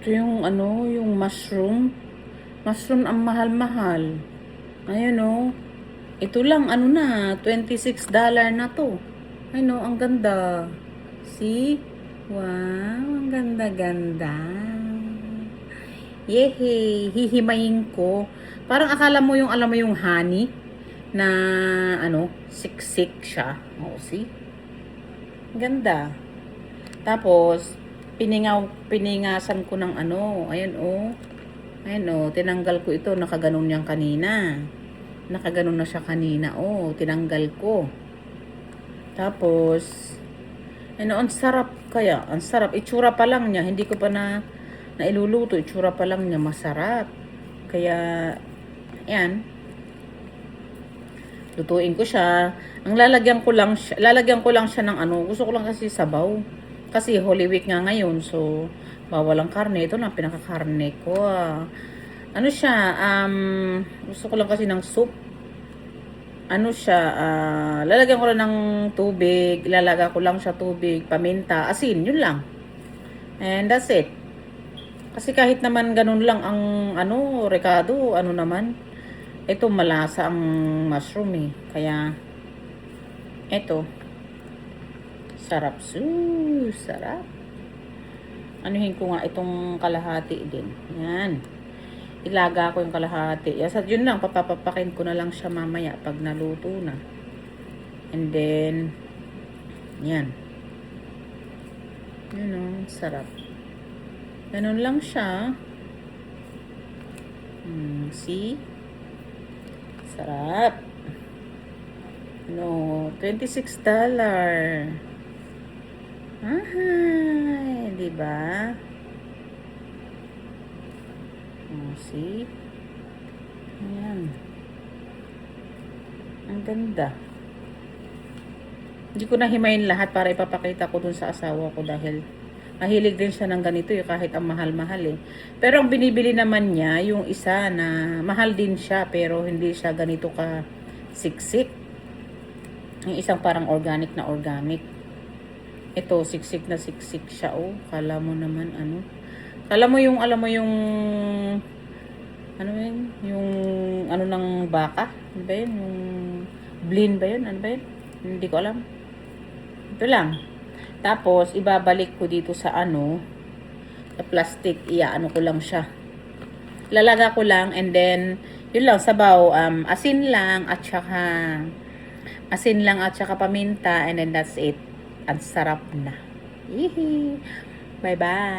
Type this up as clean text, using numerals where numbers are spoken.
Ito yung ano, yung mushroom. Mushroom ang mahal-mahal. Ayun oh. Ito lang ano na, $26 na to. Ayun oh, ang ganda. See? Wow, ang ganda-ganda. Yehey, hihimayin ko. Parang akala mo yung, alam mo yung honey na ano, siksik siya. Oh, see? Ganda. Tapos, piningasan ko ng ano, ayan oh. Ayan oh, tinanggal ko ito, nakaganon yan kanina. Nakaganon na siya kanina, oh, tinanggal ko. Tapos, ano, ang sarap kaya, ang sarap. Itsura pa lang niya, hindi ko pa nailuluto, itsura pa lang niya, masarap. Kaya, ayan, lutuin ko siya. Ang lalagyan ko lang siya ng ano, gusto ko lang kasi sabaw. Kasi Holy Week nga ngayon, so bawal ang karne. Ito na pinakakarne ko. Ano siya, gusto ko lang kasi ng soup. Ano siya, lalagyan ko lang ng tubig, ilalagay ko lang siya tubig, paminta, asin, yun lang. And that's it. Kasi kahit naman ganun lang ang ano, rekado, ano naman, ito malasa ang mushroom eh. Kaya, ito, sarap. Sarap. Anuhin ko nga itong kalahati din. Yan. Ilaga ko yung kalahati. Yes, yun lang, papapakin ko na lang siya mamaya pag naluto na. And then, yan. Yun o, sarap. Ganun lang siya. See? Sarap. No, $26. Ay, diba? Oh, see? Ayan. Ang ganda. Hindi ko na himayin lahat para ipapakita ko dun sa asawa ko dahil mahilig din siya ng ganito eh, kahit ang mahal-mahal eh. Pero ang binibili naman niya, yung isa na mahal din siya pero hindi siya ganito ka siksik. Yung isang parang organic na organic. Ito, siksik na siksik siya oh. Kala mo naman ano. Alam mo yung ano yun? Yung ano ng baka? Ano ba yun? Yung blin ba yun? Ano ba yun? Hindi ko alam. Ito lang. Tapos, ibabalik ko dito sa ano, sa plastic. Ano ko lang siya. Lalaga ko lang and then, yun lang, sabaw. Asin lang at saka paminta and then that's it. Ang sarap na. Bye-bye.